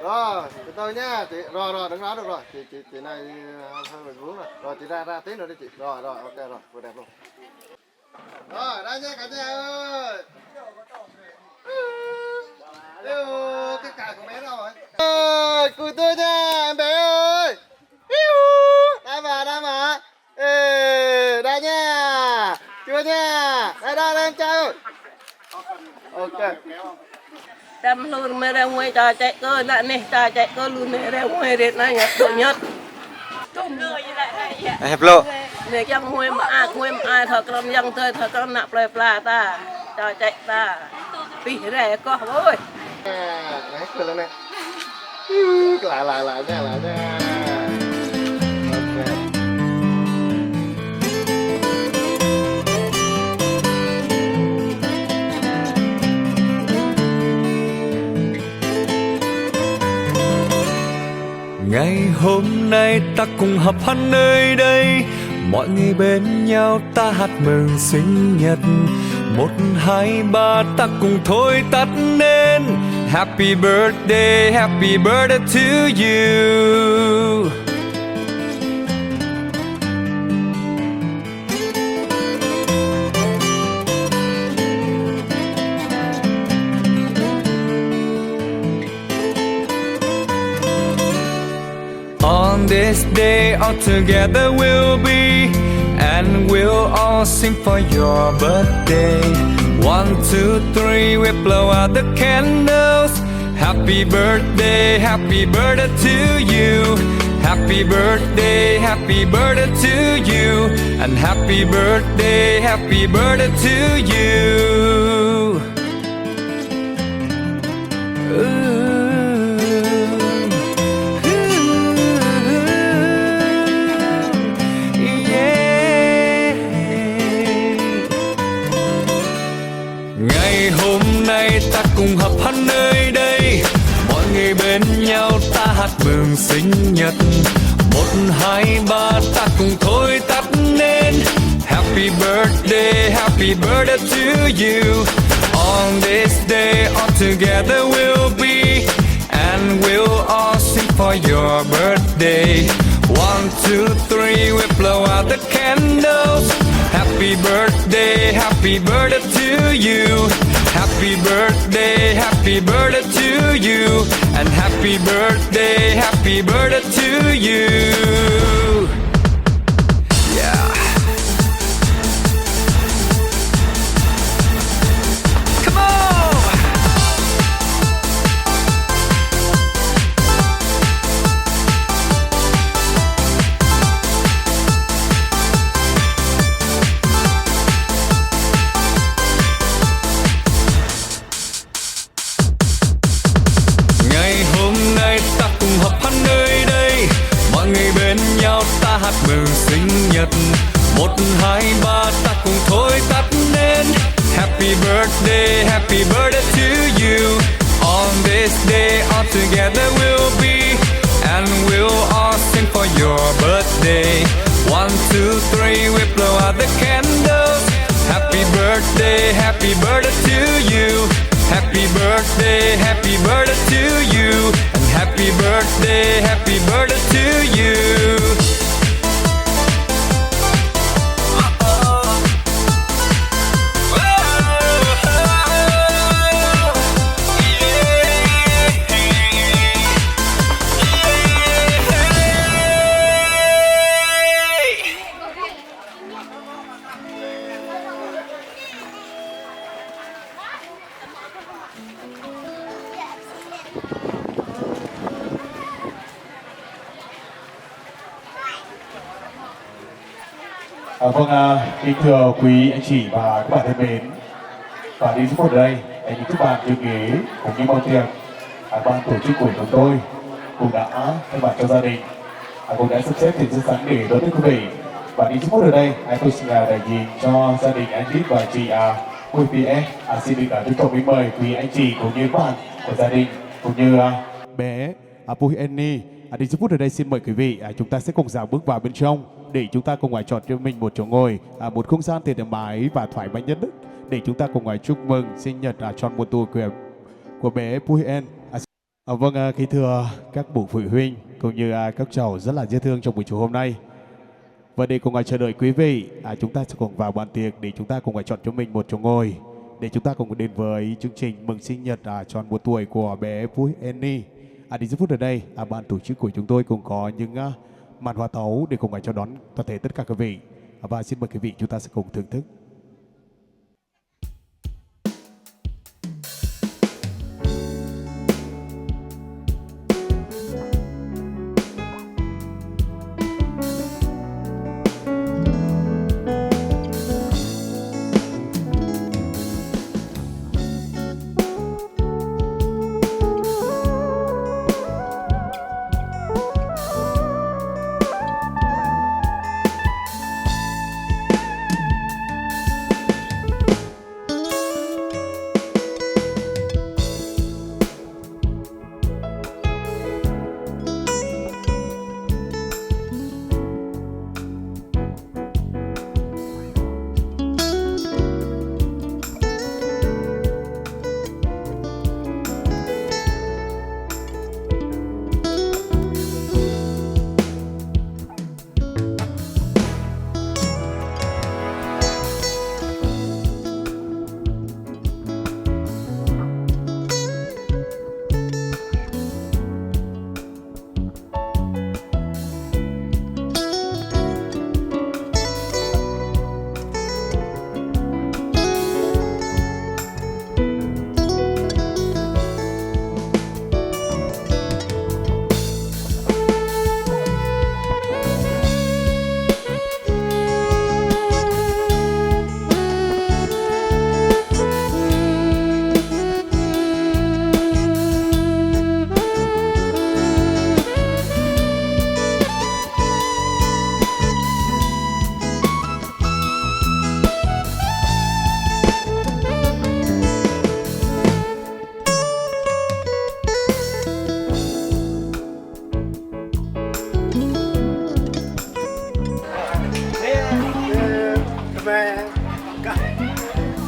Rồi, từ từ nha, chị. Rồi, đứng đó được rồi. Chị này hơi bị vướng rồi. Rồi, chị ra tí nữa đi chị. Rồi, ok rồi, vừa đẹp luôn. Rồi, đây nha cả nhà ơi. Yêu, cái cài của bé đâu rồi? Ơi, cười tươi nha, em bé ơi. Đây mà. Ê, đây nha. Chưa nha. Đây em trai ơi. Ok. Đâm luôn mẹ ra ngoài trò chạy cơ lại nè, trò chạy cơ luôn mẹ ra ngoài để nó nhặt tụi nhật. Trung người như lại này. Hẹp lộ. Nè trong ngoài mà ai thật con dân tơi thật con nạp lời pla ta, trò chạy ta. Bị rẻ có ơi. Đấy, cười lên nè. Lại nha. Ngày hôm nay ta cùng họp hắn nơi đây, mọi người bên nhau ta hát mừng sinh nhật. 1, 2, 3 ta cùng thôi tắt nên Happy birthday to you. On this day all together we'll be, and we'll all sing for your birthday. 1, 2, 3 we blow out the candles. Happy birthday to you. Happy birthday to you. And happy birthday to you. Ngày hôm nay ta cùng họp hắn nơi đây, mọi người bên nhau ta hát mừng sinh nhật. 1, 2, 3 ta cùng thôi tắt nên Happy birthday to you. On this day all together we'll be, and we'll all sing for your birthday. 1, 2, 3 we blow out the candles. Happy birthday to you. Happy birthday to you. And happy birthday to you. Yeah. Come on. Ngày hôm nay ta cùng họp hắn nơi đây, mọi người bên nhau ta hát mừng sinh nhật. 1, 2, 3 ta cùng thôi tắt nên Happy birthday to you. On this day all together we'll be, and we'll all sing for your birthday. 1, 2, 3 we blow out the candles. Happy birthday to you. Happy birthday to you. And happy birthday to you. Kính thưa quý anh chị và các bạn thân mến, và đi xuống đây, anh chúc bạn thư ký cũng như bao tiệc, ban tổ chức của chúng tôi cũng đã thay mặt cho gia đình cũng đã sắp xếp tiền rất sẵn để đón tiếp quý vị Và đi phút ở đây, tôi xin đại diện cho gia đình anh Lít và chị Bùi PS. Xin được trân trọng kính mời quý anh chị cũng như bạn của gia đình cũng như bé Bùi Annie. Đi phút ở đây xin mời quý vị chúng ta sẽ cùng dạo bước vào bên trong để chúng ta cùng chọn cho mình một chỗ ngồi, một không gian thoải mái và thoải mái nhất để chúng ta cùng chúc mừng sinh nhật tròn một tuổi của bé Bùi An. Vâng, kính thưa các bậc phụ huynh cũng như các cháu rất là dễ thương trong buổi chiều hôm nay. Và để cùng chờ đợi quý vị, chúng ta sẽ cùng vào bàn tiệc để chúng ta cùng chọn cho mình một chỗ ngồi để chúng ta cùng đến với chương trình mừng sinh nhật tròn một tuổi của bé Bùi Annie. Đi giây phút ở đây, ban tổ chức của chúng tôi cũng có những màn hoa tấu để cùng chào đón toàn thể tất cả quý vị. Và xin mời quý vị chúng ta sẽ cùng thưởng thức.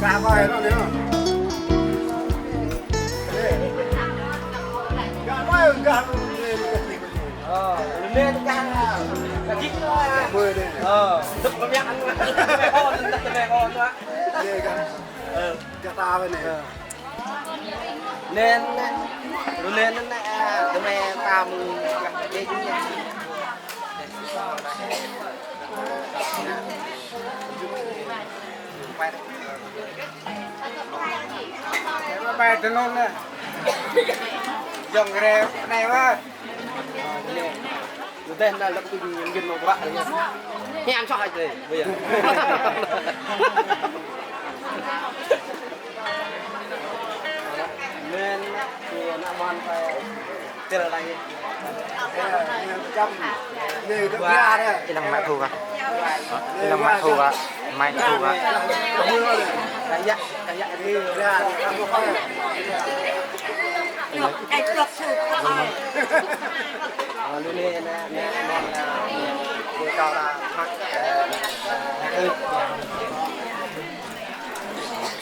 Cả vài nó nữa. Cả vài cả lên cả chính thôi. mười đi. Thực có nhạc ăn mẹ con đặt mẹ con quá. Đi cả. Cả ta bên này. Nên rồi lên nó tụi mẹ tao gặp cái chúng nha. Bài tên luôn nè. Dòng cái này quá. Rồi tên là lập tôi nhìn gần một bạn nha. Nghe ăn cho hai rồi bây giờ. Nên thì nó mòn phải tên là đây. Trăm. Như cái ra đây. Cái lòng mẹ thu à? Cái lòng mẹ thu à? Mẹ thu à? Cái dạ đi Ra ăn có phải. Luôn lên nè mòn là để cho là hoặc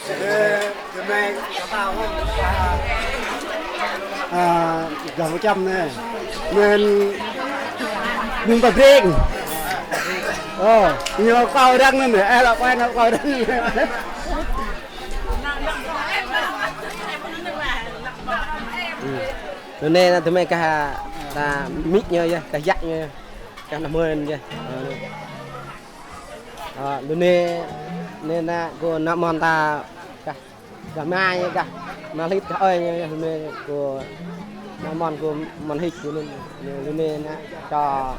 Thì mẹ có tao không? Gần 100 nè. Nên nhưng mà riêng. Nhưng mà coi đăng lên nữa, là quay nó coi đăng. Luôn lên là tụi mày cả là mít như cả dạy như cả 50 như luôn nên là cô nợ mòn ta cả mai cả mà lít cả ơi như cô nợ mòn cô mòn hít luôn nên cho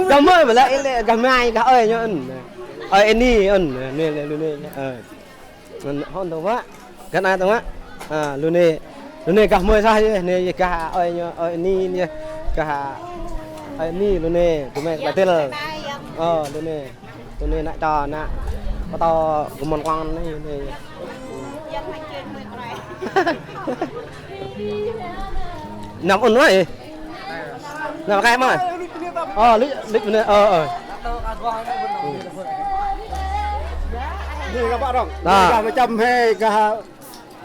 cảm ơn mà lại cả mai cả ơi nhá ơi anh đi nên luôn nên hôn đâu quá cái này đâu á luôn này cả 10 sao nên cả ơi nhá ơi ni cả ai ni luôn nè tụi mày là tên là luôn nè tụi này lại trò nè có to của một con này này nằm ổn quá vậy nằm cái mà lít này Ni các bạn dong. Nah. Gah macam he gah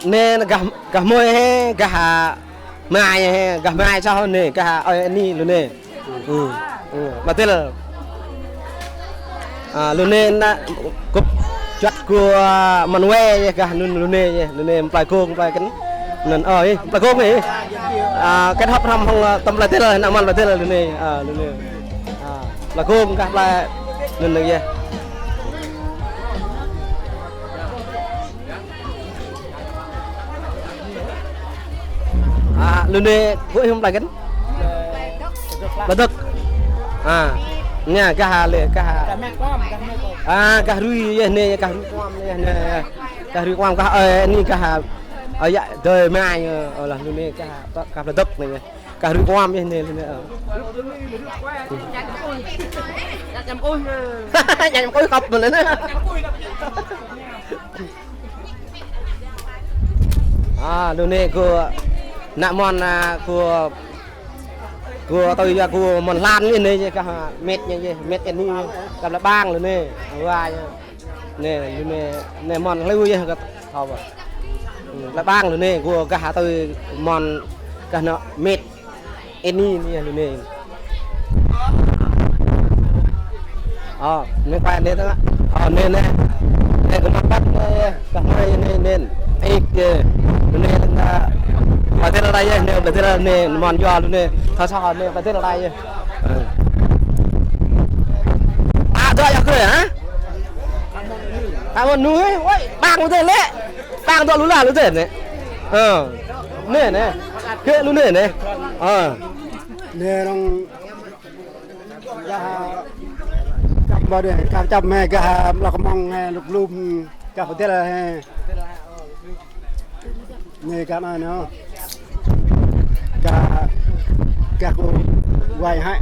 nè gah môi he gah mai he gah mai sao nè gah ai ni luôn nè mà tên là luôn nè na cúp chặt của mình que gah luôn nè phải côn phải cánh nên phải côn này cái hấp thăm không tâm là tên là nằm ăn là tên là luôn nè là côn gah là nên là gì luôn đi vui không lại cánh là thực nha cá hà lệ cá rui nè cá rui quam nè cá rui quam cá ni cá hà ở dạ trời mai là luôn nè cá là thực này cá rui quam nè nè nhầm ôi cọp mình nữa luôn nè của nạ mòn của tôi của mòn lan lên đây cả mệt như vậy mệt như này gặp là bang rồi nè vai nè mòn lưu vậy cả thầu là bang rồi nè của cả tôi mòn cả nó mệt eni này rồi nè nên quay đây đó nên nè cái mặt bắt cả hai nên ấy nên là bà tên là đây nè bà tên là nè mòn giò luôn nè thao sao nè bà tên là đây tôi ăn cười hả một núi ôi bang có thể lẽ bang tôi luôn là luôn thể này nè kia luôn nè nè dong gah chăm bao đây chăm he gah là mong he lục lum gah có thể là he nè các bạn nó cả cô quay hại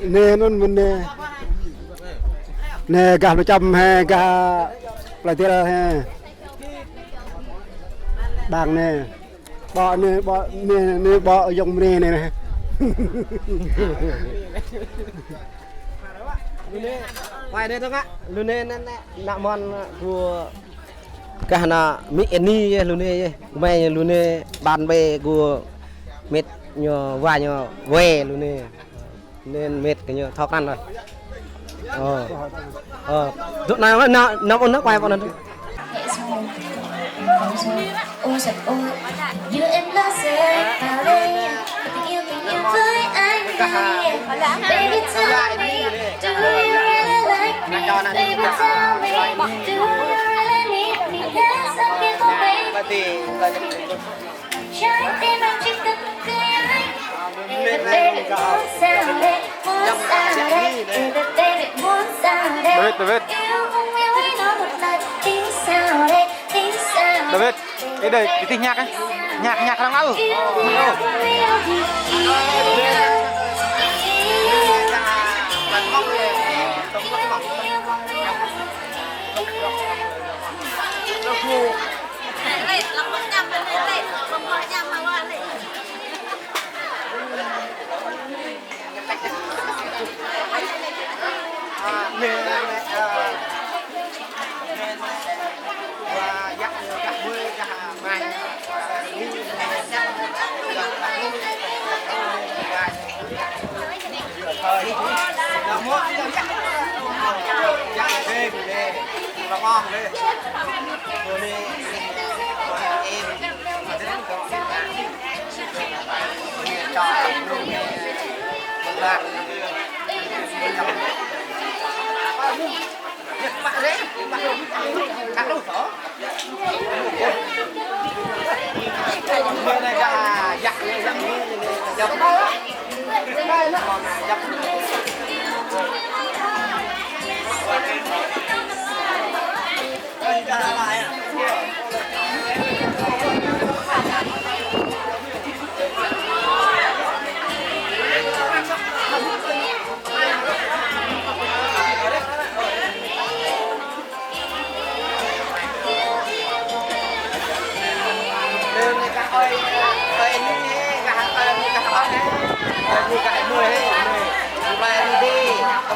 nè nó mình nè cả 100 he cả lại thế là he đàng nè bọ nè bọ dùng nè nè quay đây thôi ạ luôn nè nạ mòn của cả là mỹ ni luôn nè mày luôn nè bàn bè của mệt nhỏ vài nhỏ về luôn nè nên mệt cái nhỏ thóc ăn rồi lúc này nó ôn nước quay vào nó ôi giời ôi như em đã rơi vào đây tình yêu với anh này baby tell me do you really like me baby tell me do you really need me yes I'm here for baby trái tim anh chỉ cần cười anh baby muốn sao đây baby muốn sao đây yêu không yêu hãy nói một lời tin sao đây David, cái đây cái tiếng nhạc ấy, nhạc đang áo.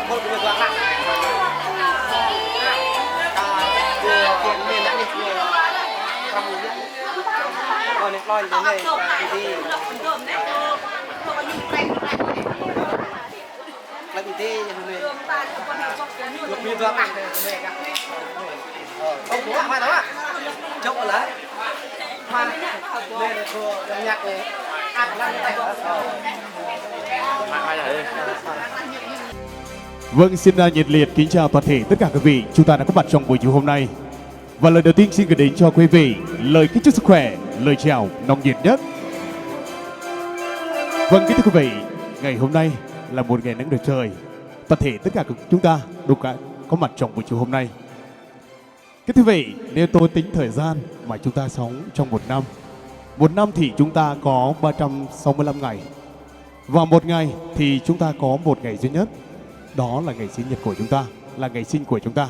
không có được lạc lạc tiền miền đã đi không rồi này coi đến đây đi là bị tê lúc như vừa ăn không có mà đó chốc rồi đấy mà đây là cô nhạc này ăn lăn tay Vâng, xin nhiệt liệt kính chào toàn thể tất cả quý vị chúng ta đã có mặt trong buổi chiều hôm nay. Và lời đầu tiên xin gửi đến cho quý vị lời kính chúc sức khỏe, lời chào nồng nhiệt nhất. Vâng, kính thưa quý vị, ngày hôm nay là một ngày nắng đẹp trời. Toàn thể tất cả chúng ta đều có mặt trong buổi chiều hôm nay. Kính thưa quý vị, nếu tôi tính thời gian mà chúng ta sống trong một năm thì chúng ta có 365 ngày. Và một ngày thì chúng ta có một ngày duy nhất. Đó là ngày sinh nhật của chúng ta, là ngày sinh của chúng ta.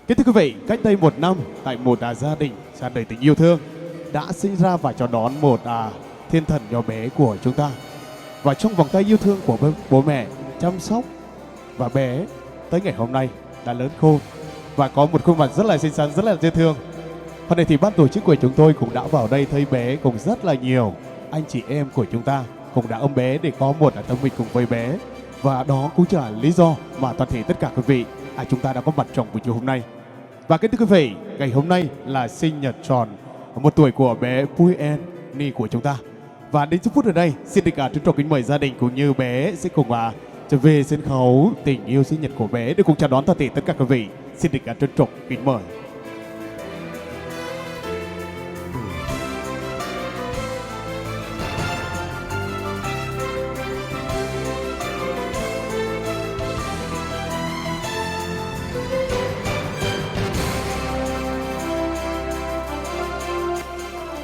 Kính thưa quý vị, cách đây một năm, tại một gia đình tràn đầy tình yêu thương đã sinh ra và chào đón một thiên thần nhỏ bé của chúng ta. Và trong vòng tay yêu thương của bố mẹ chăm sóc, và bé tới ngày hôm nay đã lớn khôn và có một khuôn mặt rất là xinh xắn, rất là dễ thương. Hôm nay thì ban tổ chức của chúng tôi cũng đã vào đây thấy bé cùng rất là nhiều anh chị em của chúng ta cũng đã ôm bé để có một tâm mình cùng với bé. Và đó cũng chính là lý do mà toàn thể tất cả quý vị chúng ta đã có mặt trong buổi chiều hôm nay. Và kính thưa quý vị, ngày hôm nay là sinh nhật tròn 1 tuổi của bé Pui En Ni của chúng ta. Và đến phút ở đây, xin được trân trọng kính mời gia đình cũng như bé sẽ cùng trở về sân khấu tình yêu sinh nhật của bé để cùng chào đón toàn thể tất cả quý vị. Xin được trân trọng kính mời.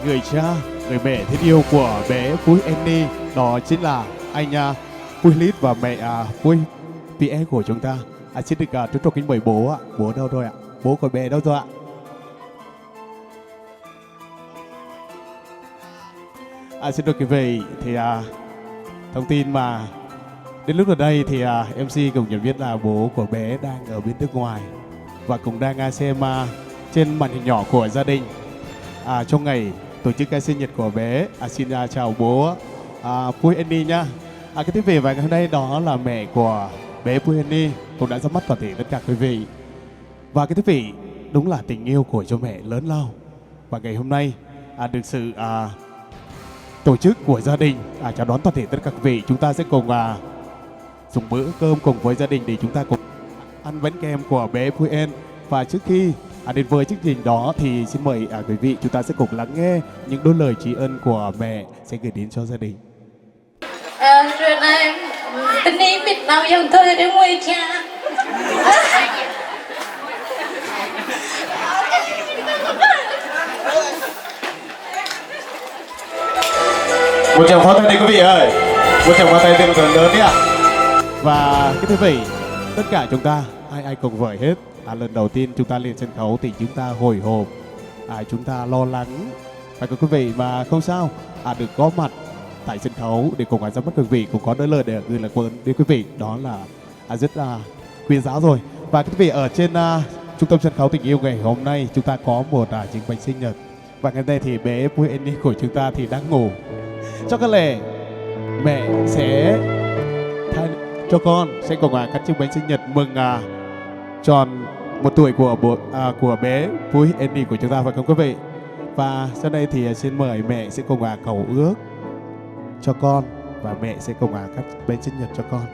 Người cha, người mẹ thân yêu của bé Pui Annie đó chính là anh Pui Lít và mẹ Pui Pie của chúng ta. Xin được trân trọng kính mời bố ạ. Bố đâu rồi ạ? Bố của bé đâu rồi ạ? Xin được quý vị thì thông tin mà đến lúc ở đây thì MC cũng nhận biết là bố của bé đang ở bên nước ngoài và cũng đang xem trên màn hình nhỏ của gia đình trong ngày tổ chức cái sinh nhật của bé. Xin chào bố Pui Annie nhá. Cái tiếp về và ngày hôm nay đó là mẹ của bé Pui Annie cũng đã ra mắt toàn thể tất cả quý vị. Và cái tiếp vị đúng là tình yêu của cho mẹ lớn lao. Và ngày hôm nay được sự tổ chức của gia đình chào đón toàn thể tất cả quý vị, chúng ta sẽ cùng dùng bữa cơm cùng với gia đình để chúng ta cùng ăn bánh kem của bé Pui En. Và trước khi đến với chương trình đó thì xin mời quý vị chúng ta sẽ cùng lắng nghe những đôi lời tri ân của mẹ sẽ gửi đến cho gia đình. Rồi này, tình đi biết nào dòng thôi để nguy cha. Một tràng pháo tay đi quý vị ơi, một tràng pháo tay thêm một lần lớn đi ạ. Và cái thưa quý vị, tất cả chúng ta ai cùng vời hết. Lần đầu tiên chúng ta lên sân khấu thì chúng ta hồi hộp, chúng ta lo lắng. Và quý vị mà không sao, được có mặt tại sân khấu để cùng ra mắt quý vị cũng có đôi lời để gửi lại đến quý vị, đó là rất là quý giá rồi. Và quý vị ở trên trung tâm sân khấu tình yêu ngày hôm nay chúng ta có một chương bánh sinh nhật. Và ngày hôm nay thì bé Pui Annie của chúng ta thì đang ngủ. Cho có lẽ mẹ sẽ cho con sẽ cùng cắt chương bánh sinh nhật mừng tròn 1 tuổi của bé Pui Annie của chúng ta, phải không quý vị? Và sau đây thì xin mời mẹ sẽ cùng cầu ước cho con và mẹ sẽ cùng cắt bánh sinh nhật cho con.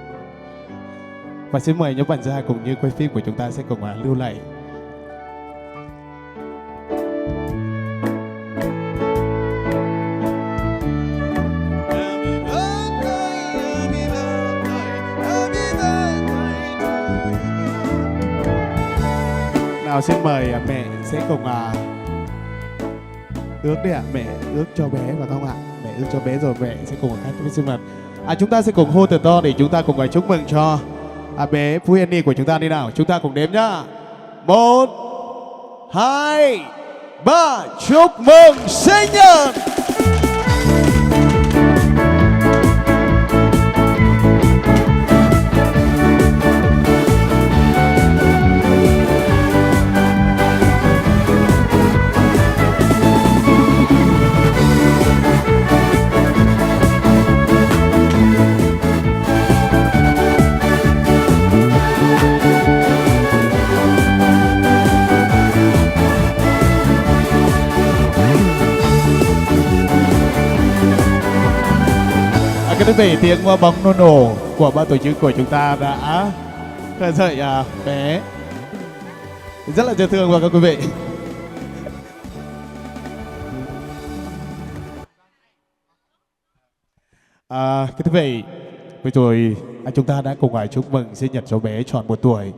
Và xin mời nhóm bạn gia cũng như quay phim của chúng ta sẽ cùng lưu lại. Nào xin mời mẹ sẽ cùng ước đi ạ. Mẹ ước cho bé phải không ạ? Mẹ ước cho bé rồi mẹ sẽ cùng cắt cái sinh nhật. Chúng ta sẽ cùng hô thật to để chúng ta cùng chúc mừng cho bé Pui Annie của chúng ta đi nào. Chúng ta cùng đếm nhá. 1, 2, 3. Chúc mừng sinh nhật. các quý vị, tiếng bóng nổ nổ của ban tổ chức của chúng ta đã khơi dậy bé rất là dễ thương và các quý vị. Các quý vị, vừa rồi chúng ta đã cùng chúc mừng sinh nhật cháu bé tròn 1 tuổi.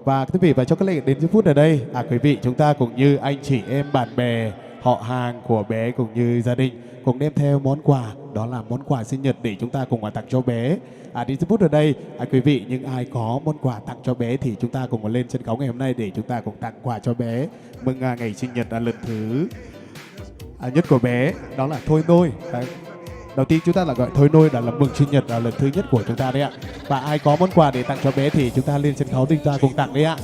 Và quý vị, và cho các lệnh đến giây phút ở đây, quý vị, chúng ta cũng như anh chị em bạn bè, họ hàng của bé cũng như gia đình cùng đem theo món quà, đó là món quà sinh nhật để chúng ta cùng tặng cho bé. Đến giây phút ở đây, quý vị, những ai có món quà tặng cho bé thì chúng ta cùng lên sân khấu ngày hôm nay để chúng ta cùng tặng quà cho bé mừng ngày sinh nhật lần thứ nhất của bé, đó là Thôi Nôi. Đầu tiên chúng ta là gọi Thôi Nôi, đó là mừng sinh nhật lần thứ nhất của chúng ta đấy ạ. Và ai có món quà để tặng cho bé thì chúng ta lên sân khấu để chúng ta cùng tặng đấy ạ.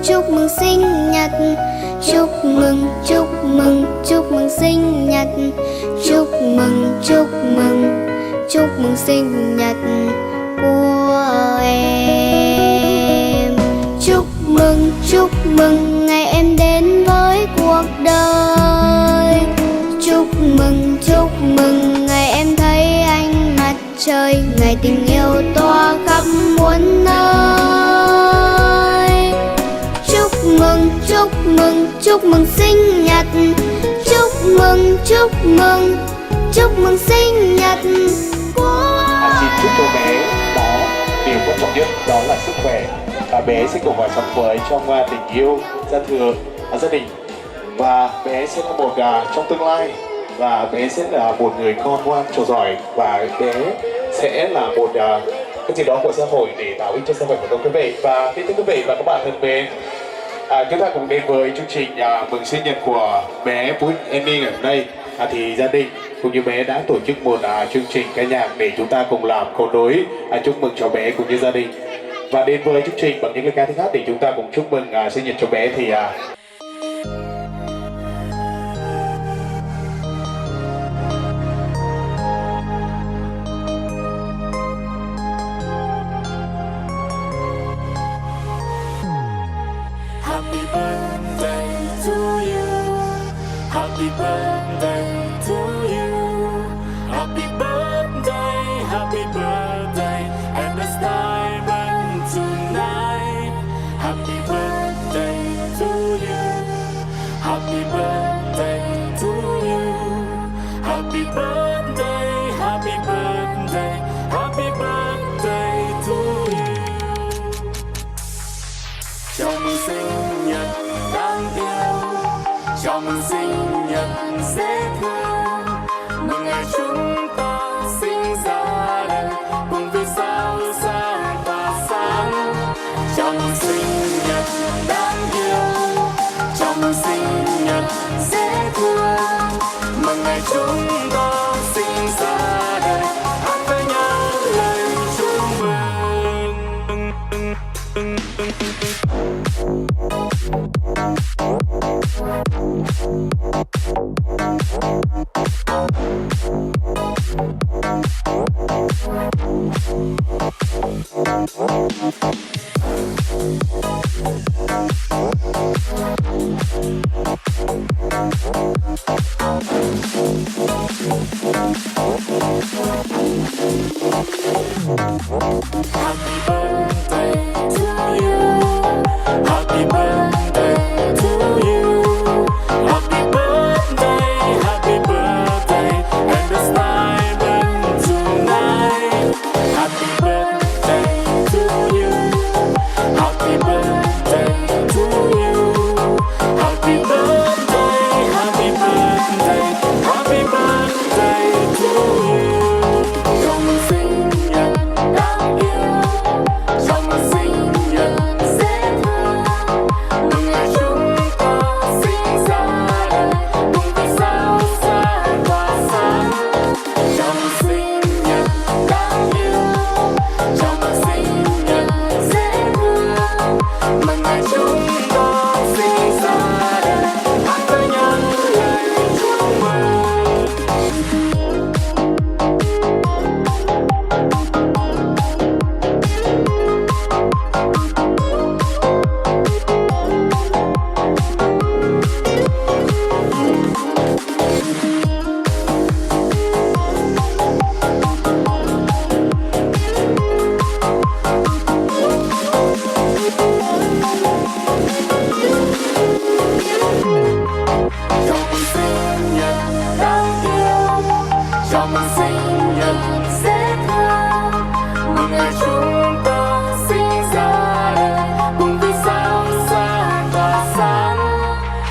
Chúc mừng sinh nhật, chúc mừng sinh nhật, chúc mừng sinh nhật của em. Chúc mừng ngày em đến với cuộc đời. Chúc mừng ngày em thấy ánh mặt trời, ngày tình yêu tỏa khắp muôn nơi. Chúc mừng sinh nhật, chúc mừng sinh nhật của Xin chúc cho bé đó điều quan trọng nhất, đó là sức khỏe. Bé sẽ cùng sống với trong tình yêu, gia thừa, gia đình. Và bé sẽ là một trong tương lai, và bé sẽ là một người con ngoan trò giỏi, và bé sẽ là một cái gì đó của xã hội để tạo ích cho xã hội của quý vị. Và thưa quý vị và các bạn thân mến, chúng ta cùng đến với chương trình mừng sinh nhật của bé Puhin Annie ở đây. Thì gia đình cũng như bé đã tổ chức một chương trình ca nhạc để chúng ta cùng làm cầu nối chúc mừng cho bé cũng như gia đình. Và đến với chương trình bằng những lời ca tiếng hát để chúng ta cùng chúc mừng sinh nhật cho bé thì Happy birthday to you. Happy birthday to you. Happy birthday, and the star burn tonight. Happy birthday to you. Happy birthday to you. Happy birthday, happy birthday, happy birthday to you. Chào mừng sinh nhật đáng yêu, chào mừng sinh nhật dễ thương, mừng ngày chúng ta sinh ra đời cùng vì sao sáng tỏa sáng. Chào mừng sinh nhật đáng yêu, chào mừng sinh nhật dễ thương, mừng ngày chúng ta sinh ra đời, hát với nhau lời chúc mừng.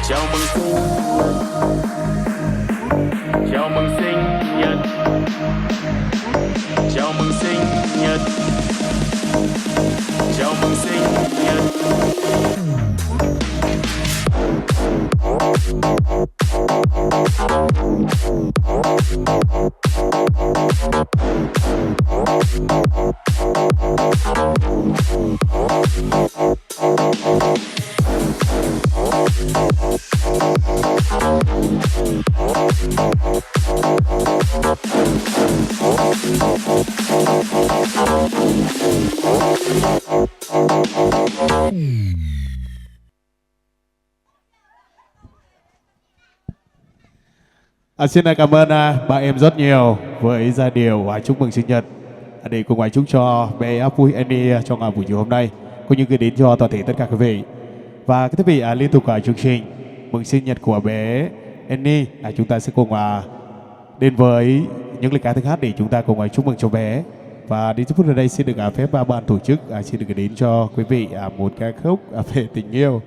chào mừng sinh nhật, chào mừng sinh nhật, chào mừng sinh nhật, chào mừng sinh nhật. Xin cảm ơn ba em rất nhiều với giai điệu chúc mừng sinh nhật để cùng chúc cho bé Vui Annie trong buổi chiều hôm nay, cũng như gửi đến cho toàn thể tất cả quý vị. Và cái quý vị liên tục chương trình mừng sinh nhật của bé Annie, chúng ta sẽ cùng đến với những lời ca tiếng hát để chúng ta cùng chúc mừng cho bé. Và đến phút ở đây xin được phép ban tổ chức xin được gửi đến cho quý vị một ca khúc về tình yêu.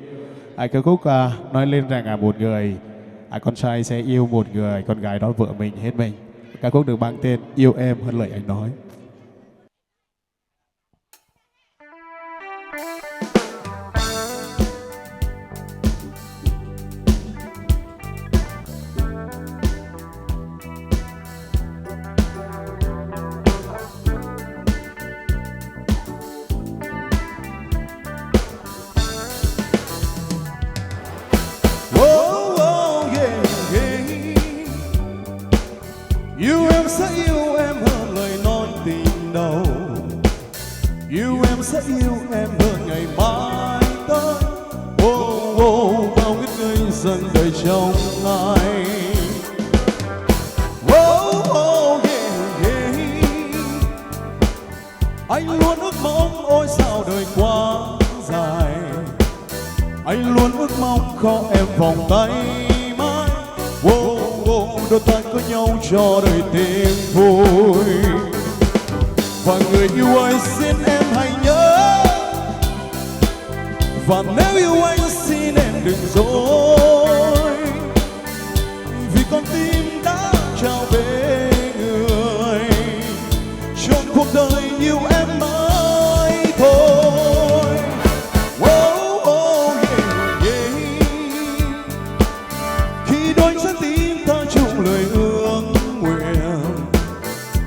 Ca khúc nói lên rằng một người con trai sẽ yêu một người con gái đó vợ mình hết mình. Ca khúc được mang tên Yêu Em Hơn Lời Anh Nói. Yêu em sẽ yêu em hơn lời nói tình đầu, yêu em sẽ yêu em hơn ngày mai tới. Bao biết ngây dần đời trong ai. Anh luôn ước mong ôi sao đời quá dài, anh luôn ước mong có em vòng tay mãi. Đôi tay có nhau cho đời tìm vui. Và người yêu ơi xin em hãy nhớ, và nếu yêu anh xin em đừng dối, vì con tim đã trao về người, trong cuộc đời yêu em mãi thôi. Khi đôi trái tim ta chung lời ước nguyện,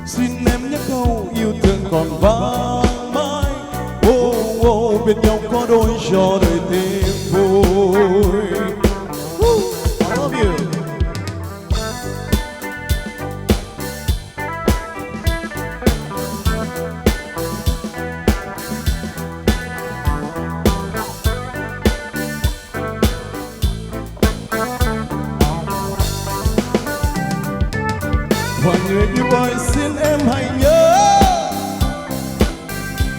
xin em nhắc câu yêu thương còn vang mãi. Bên nhau có đôi cho đời tìm vui. I love you. Và người yêu ơi xin em hãy nhớ,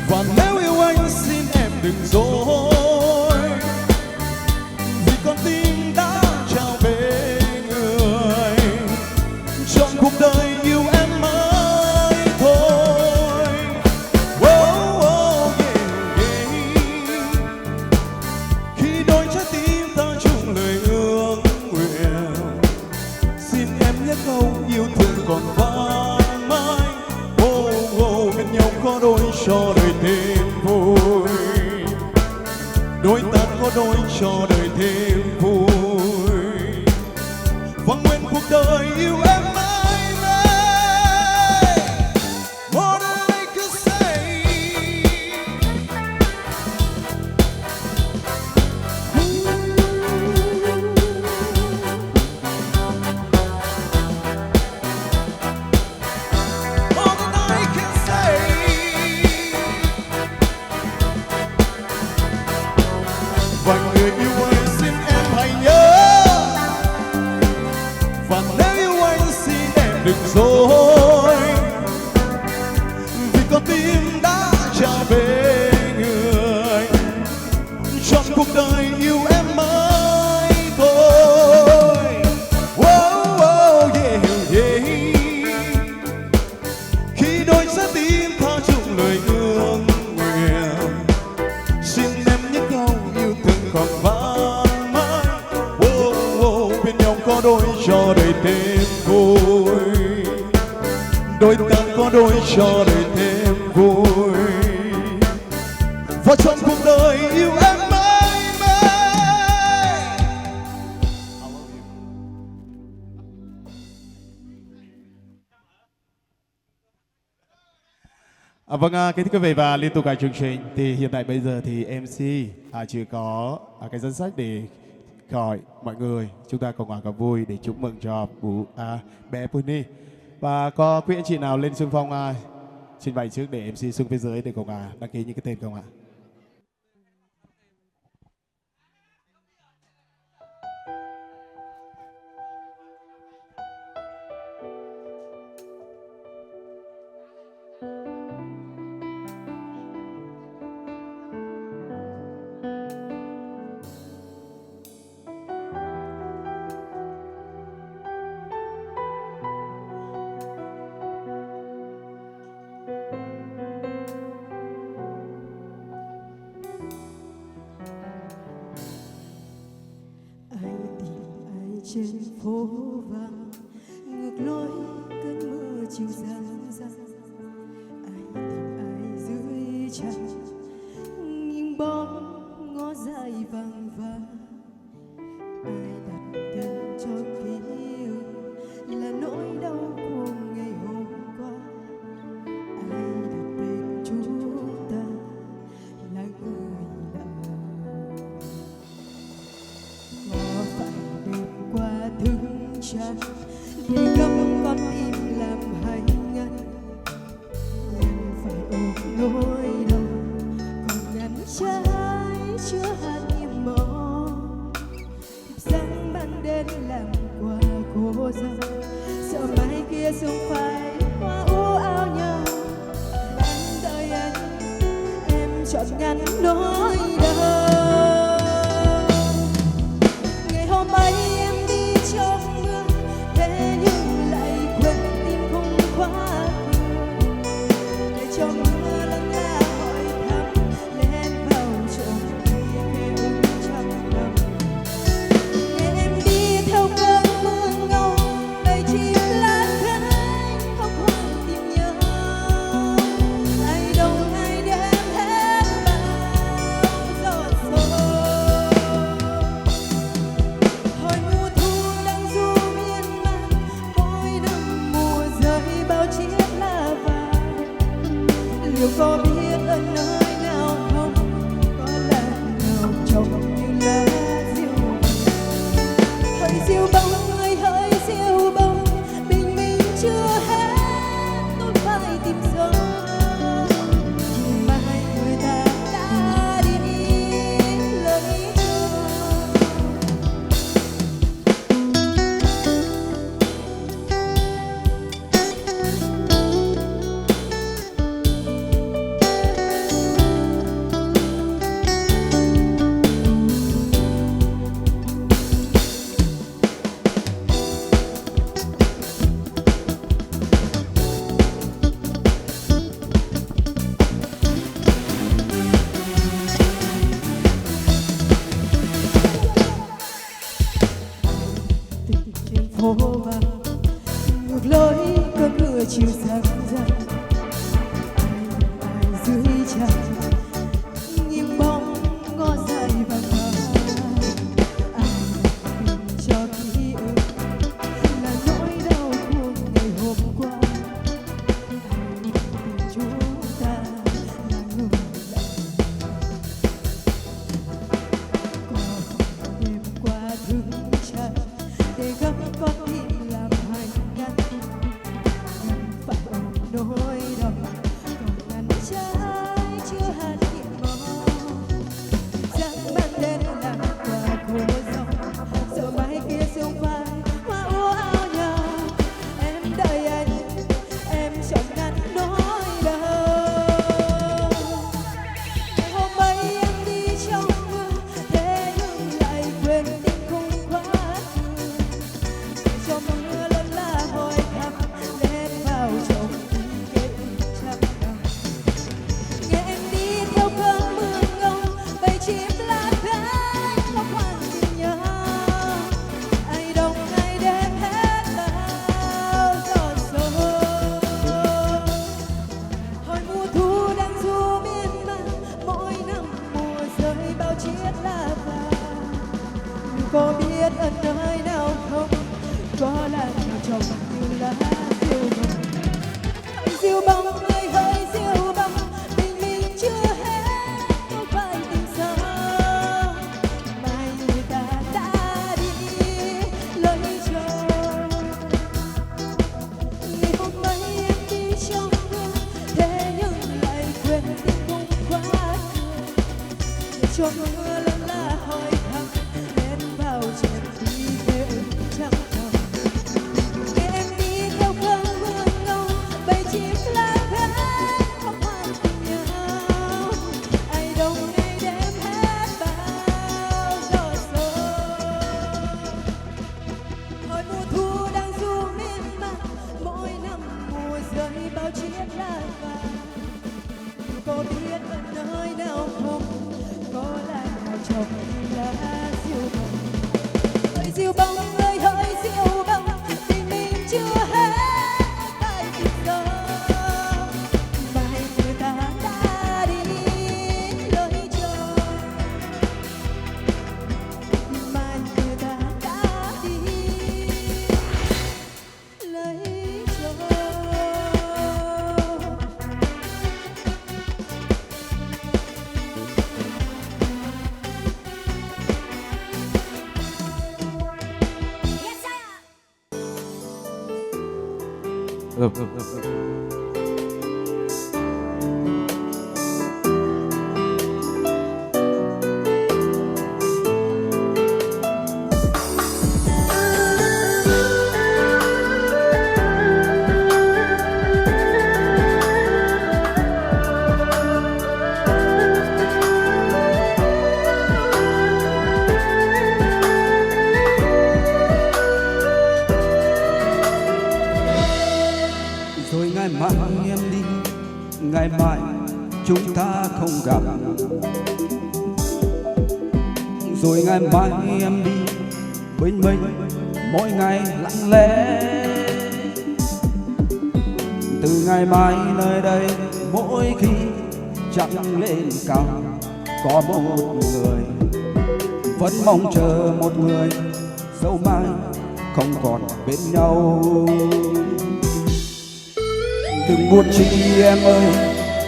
và nếu yêu anh xin em đừng dối, vì con tim đã trao về người, trong cuộc đời yêu em mãi thôi. Khi đôi trái tim ta chung lời ước nguyện, xin em nhắc câu yêu thương còn vang mãi. cho đời thêm vui, đôi ta có đôi cho đời thêm vui, và trong cuộc đời yêu em mãi mãi. Vâng, kính thưa quý vị, và liên tục cả chương trình thì hiện tại bây giờ thì MC chưa có cái danh sách để gọi mọi người, chúng ta cùng cả vui để chúc mừng cho bé Puni. Và có quý anh chị nào lên xung phong trình bày trước để MC xuống phía dưới để cùng đăng ký những cái tên không ạ? Trên phố vắng ngược lối cơn mưa chiều răng răng, ai tìm ai dưới chân những bóng ngó dài vàng vàng, ai đặt tên cho ký ức là nỗi đau của ngày hôm qua, ai đặt tên chúng ta là người lạ. Có phải đêm qua thức trắng để gấp con tim làm hành ngăn, em phải ôm nỗi đau còn ngăn trái chứa hạt nhiệm màu, sáng ban đêm làm quà cô dâu, sợ mai kia không phải hoa u áo nhau. Anh đợi anh, em chọn ngăn nỗi đau. Ngày hôm ấy em đi trong mưa, thế nhưng lại quên tim không khóa cửa, để cho mưa lắng la hỏi thăm lén vào trong ký ức trong lòng. Ngày em đi theo cơn mưa ngâu, đầy chim lá cánh khóc hoang tìm nhớ, ai đâu ai đem hết bao giọt sầu. Hồi mùa thu đang du miên man, mỗi năm mùa rơi bao chiếc lá vàng, liệu có biết ở nơi nào không, có lần nào trông như lá diêu bông. Hỡi diêu bông ơi hỡi diêu bông, bình minh chưa hết tôi phải tìm dấu, nhưng mai người ta đã đi lấy chồng. Trên phố vắng ngược lối cơn mưa chiều răng răng, ai dưới chân những bóng ngó dài vàng vàng, ai đặt tên cho ký ức là nỗi đau của ngày hôm qua, ai đặt tên chúng ta là người lạ. Có phải đêm qua thức trắng để gấp con tim làm hành ngăn, em phải ôm biết ở nơi nào không, có là người chồng như lá diều bông. Hỡi diều bông ơi hỡi diều bông, tình mình chưa hết, không phải tình sao mai người ta đã đi lấy chồng. Ngày hôm nay em đi trong mưa, thế nhưng lại quên tình không quá khứ. Để cho mưa lần là hỏi thăm, em vào trên đi về trăng thầm. Ngày em đi theo cơn mưa ngâu, bầy chim lá khác không hoàn tình nhau. Ai đâu ngày đêm hết bao gió sâu. Hồi mùa thu đang du miên man, mỗi năm mùa rơi bao chiếc lá vàng. Có biết ở nơi nào không, có là người chồng như lá diều bông. Hỡi diều bông ơi hỡi diều bông, tình mình chưa hết, phải tình sao mai người ta đã đi lấy chồng. Mai người ta đã đi lấy chồng. Rồi ngày mai em đi, ngày mai chúng ta không gặp. Rồi ngày mai em đi, bên mình mỗi ngày lặng lẽ. Từ ngày mai nơi đây mỗi khi trăng lên cao, có một người vẫn mong chờ một người, dẫu mai không còn bên nhau. Đừng buồn chi em ơi,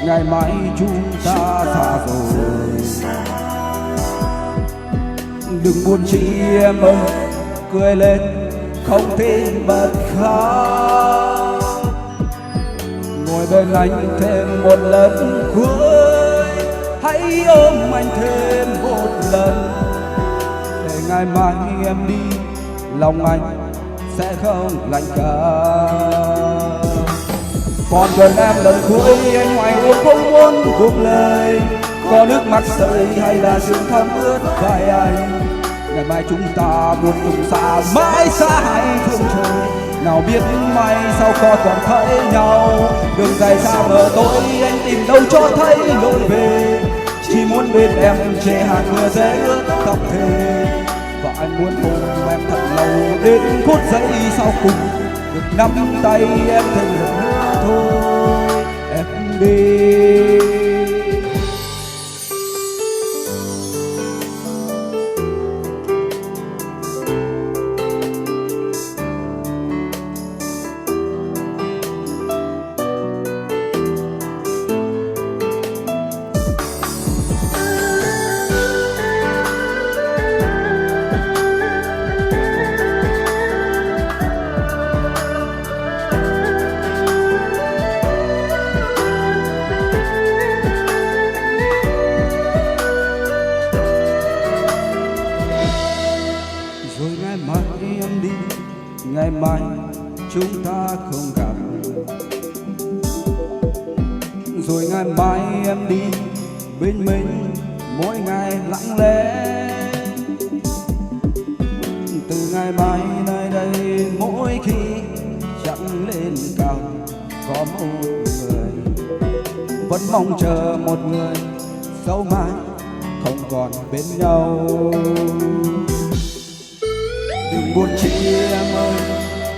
ngày mai chúng ta xa rồi. Đừng buồn chi em ơi, cười lên không thể bật khóc. Ngồi bên anh thêm một lần cuối, hãy ôm anh thêm một lần. Để ngày mai em đi, lòng anh sẽ không lạnh cả. Còn gần em lần cuối, anh ngoài ôm không muốn buông lời. Có nước mắt rơi hay là sương thấm ướt vai anh. Ngày mai chúng ta buồn cùng xa, mãi xa hai phương trời. Nào biết mai sau có còn thấy nhau. Đường dài xa bờ tối, anh tìm đâu cho thấy lối về. Chỉ muốn bên em che hạt mưa rẽ ướt tóc thề. Và anh muốn ôm em thật lâu đến phút giây sau cùng. Được nắm tay em thêm lần nữa thôi, em đi. Ngày mai chúng ta không gặp. Rồi ngày mai em đi, bên mình mỗi ngày lặng lẽ. Từ ngày mai nơi đây mỗi khi trăng lên cao, có một người vẫn mong chờ một người, dẫu mai không còn bên nhau. Đừng buồn chi em ơi,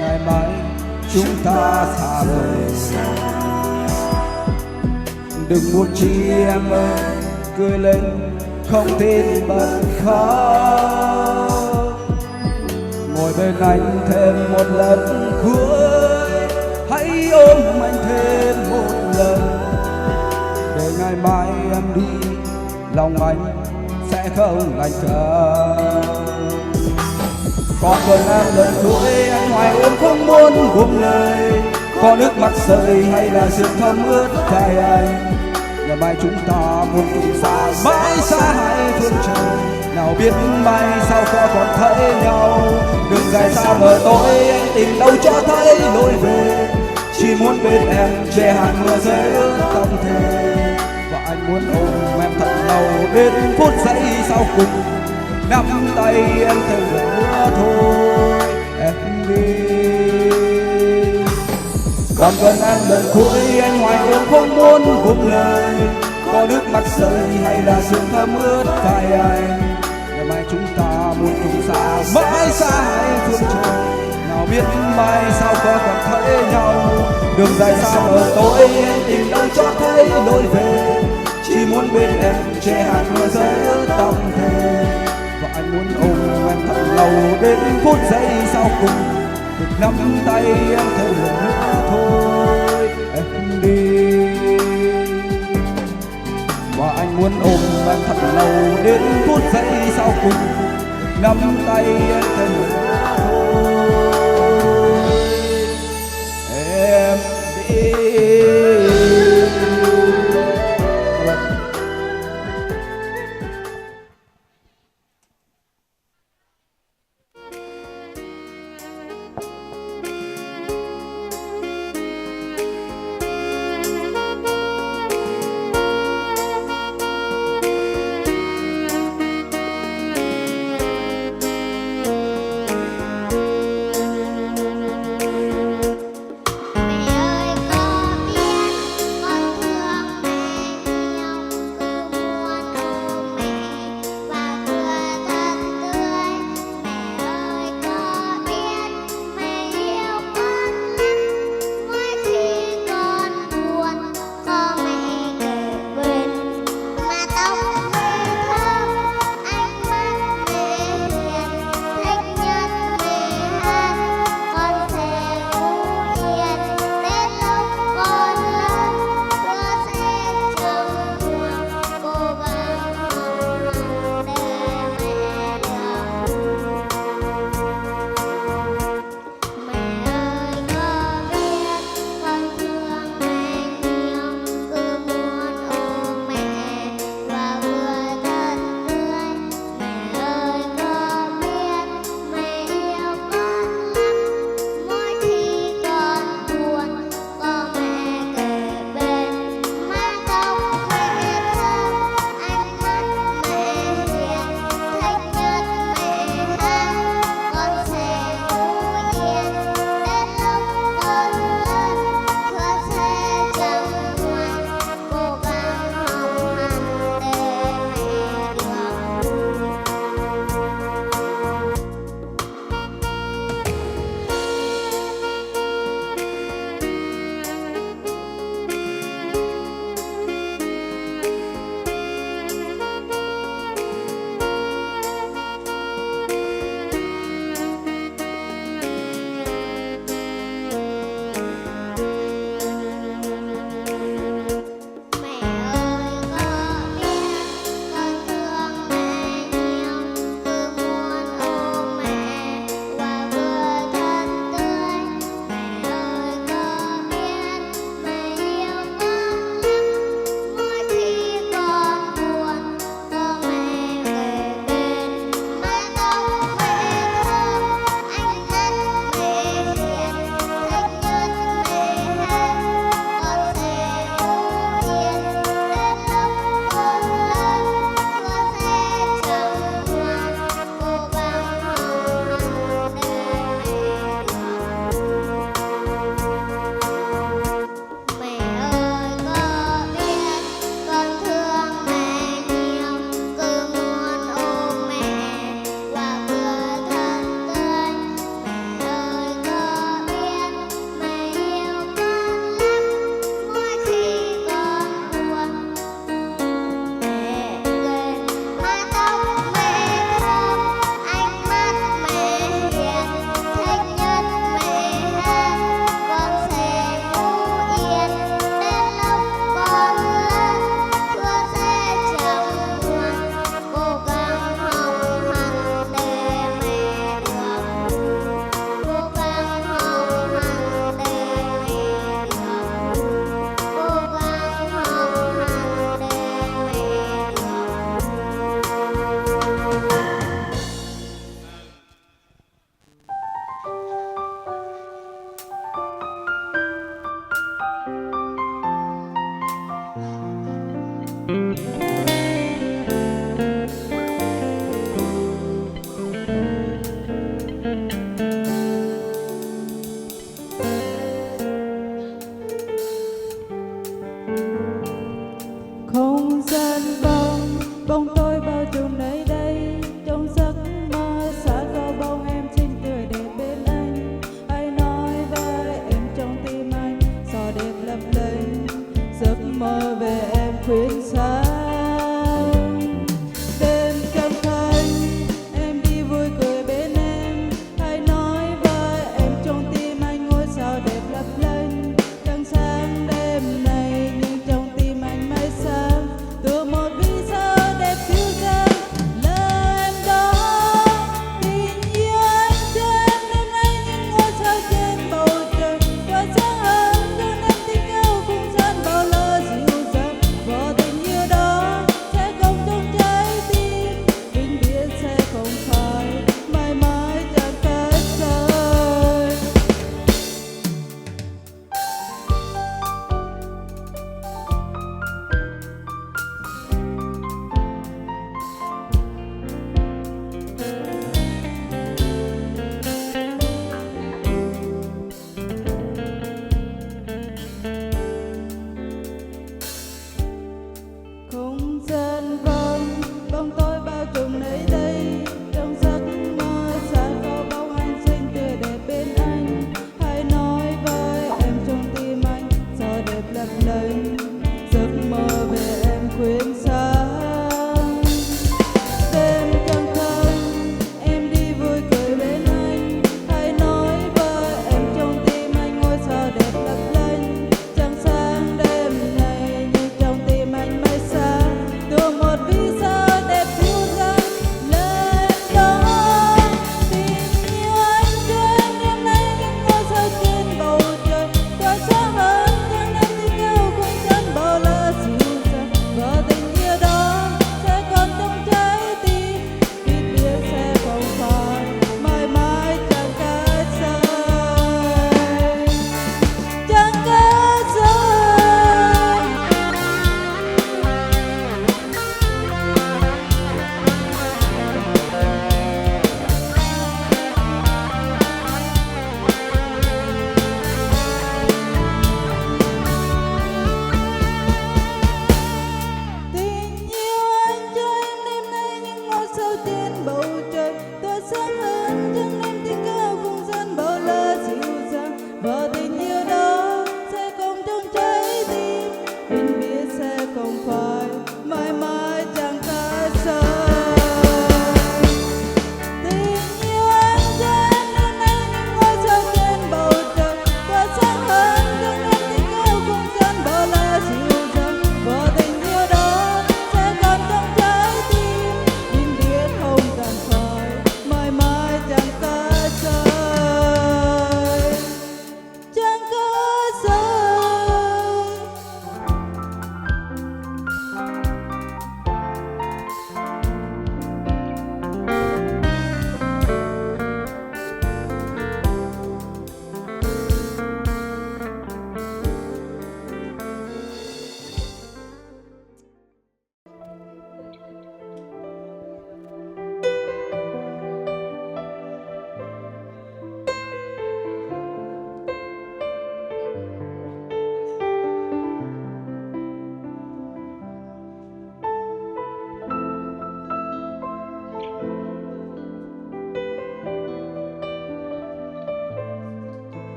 ngày mai chúng ta xa rồi. Đừng buồn chi em ơi, cười lên không tin bật khóc. ngồi bên anh thêm một lần cuối, hãy ôm anh thêm một lần, để ngày mai em đi lòng anh sẽ không lạnh căng. Còn cơn em lần cuối anh hoài ôm không muốn buông lời, có nước mắt rơi hay là sương thấm ướt vai anh. Ngày mai chúng ta muốn cùng xa mãi xa hai phương trời, nào biết mai sau có còn thấy nhau. Đường dài xa mờ tối anh tìm đâu cho thấy lối về, chỉ muốn bên em che hạt mưa rơi ướt tâm thề. Và anh muốn ôm em thật lâu đến phút giây sau cùng, nắm tay em theo lửa thôi em đi. Còn gần em lần cuối anh hoài ôm không muốn buông lời, có nước mắt rơi hay là sương thấm ướt vai anh. Ngày mai chúng ta muốn cùng xa mãi xa hai phương trời, nào biết mai sau có còn thấy nhau. Đường dài xa mờ tối anh tìm đâu cho thấy lối về, chỉ muốn bên em che hạt mưa rơi ướt tâm thề. Và anh muốn ôm em thật lâu đến phút giây sau cùng, được nắm tay em theo lửa thôi em đi. Và anh muốn ôm em thật lâu đến phút giây sau cùng, nắm tay em theo lửa thôi em đi.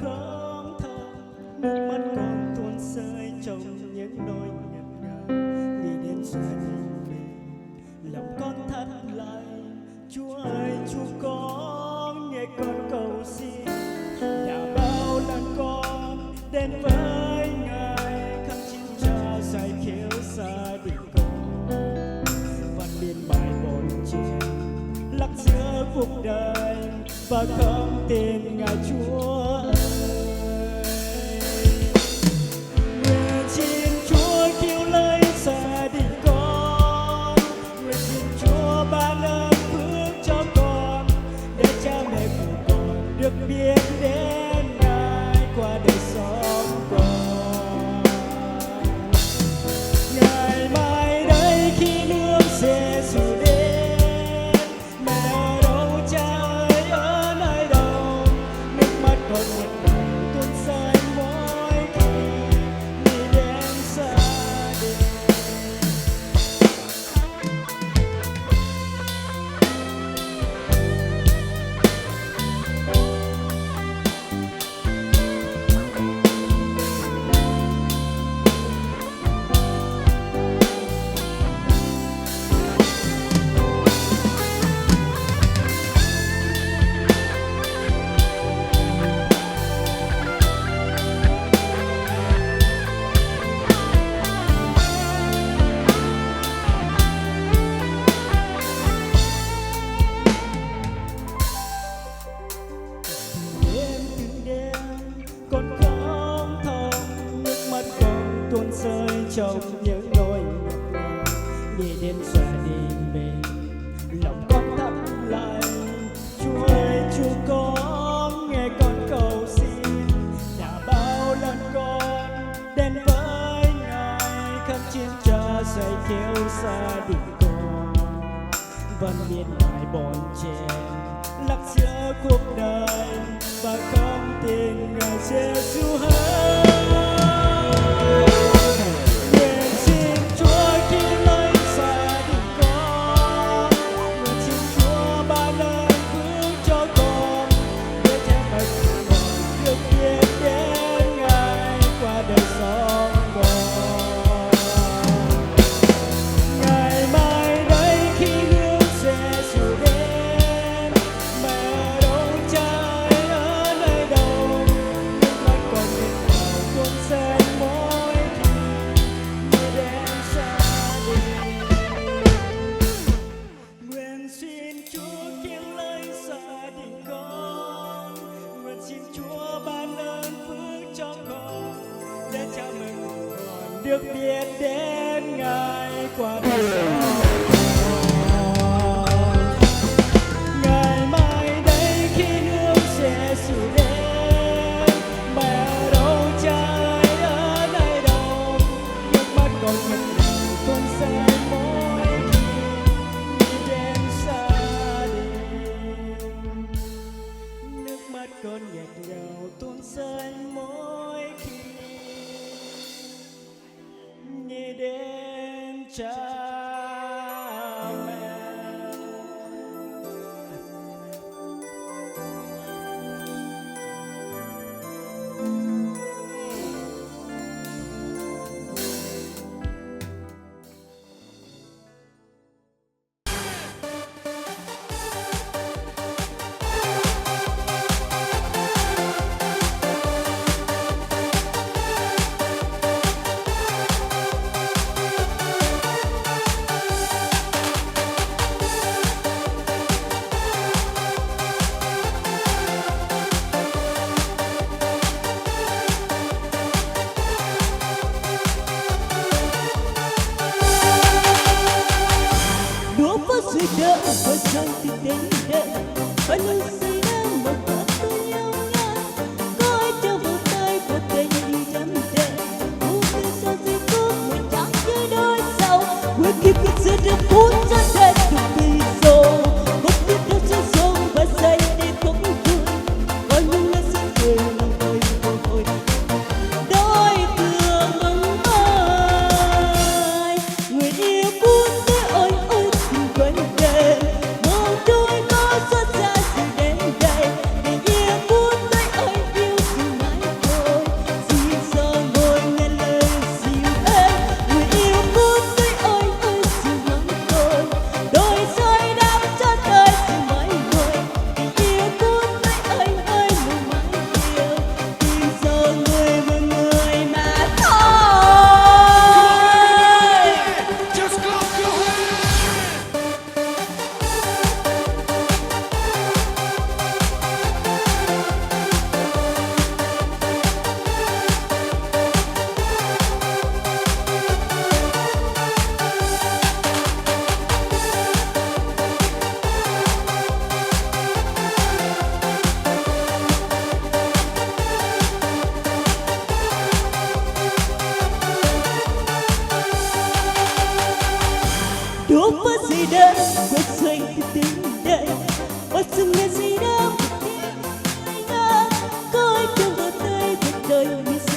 không thở, nước mắt còn tuôn rơi trong những nỗi nhạt nhòa. Nghĩ đến gia đình mình, lòng con thắt lại. Chúa ơi, Chúa có nghe con cầu xin. Đã bao lần con đến với Ngài, khăn xin Cha giải khiếu gia đình con. Văn biên bài bồn chồn lắc giữa cuộc đời và không tên Ngài Chúa ơi. Nguyện xin Chúa cứu lấy gia đình con, nguyện xin Chúa ban ơn phước cho con, để cha mẹ của con được biết đến Ngài qua đời sống con. Ngày mai đây khi nước Giêsu đến, mẹ ở đâu, cha ơi ở nơi đâu, nước mắt con một ngày tuôn rơi mỗi khi nghĩ đến gia đình. Đêm từng đêm con không thở, nước mắt con tuôn rơi trong những nỗi nhạt nhòa. Nghĩ đến gia đình mình, lòng con thắt lại. Chúa ơi, Chúa có nghe con cầu xin. Đã bao lần con đến với Ngài, khăn xin Cha giải cứu gia đình con. Văn biên bài bồn chồn lắc giữa cuộc đời và không tin Ngài Giêsu hết. Nguyện xin Chúa cứu lấy gia đình con, nguyện xin Chúa ban ơn phước cho con, để cha mẹ của con được biết đến Ngài qua đời sống con. Ngày mai đây khi nước Giêsu đến, mẹ ở đâu, cha ơi ở nơi đâu, nước mắt con nghẹn ngào tuôn rơi mỗi khi nghĩ đến gia đình. Nguyện xin Chúa cứu lấy gia đình con, nguyện xin Chúa ban ơn phước cho con, để cha mẹ của con được biết đến Ngài qua đời sống con. Ngày mai đây khi nước Giêsu đến, mẹ ở đâu, cha ơi ở nơi đâu, nước mắt con nghẹn ngào tuôn rơi mỗi khi nghĩ đến gia đình. Nước mắt con nghẹn ngào tuôn rơi mỗi khi nghĩ đến cha mẹ. Đũa phớt suy đỡ và sang thì đến đây, và những giây đang một phút tôi nhau nhau. Có ai cho vào tay và tay đi đắm đen, vô khi sao gì có người chẳng như đôi sau. Quên kịp cái sự được phút cho đến được đi rồi, một tiếp theo sẽ sống và say đi cũng vui. Có những lời xin cười lòng tôi hồi đôi thương mong mãi. Người yêu cuốn tới ôi ôi tình quên về, màu đôi có xót xa gì đến như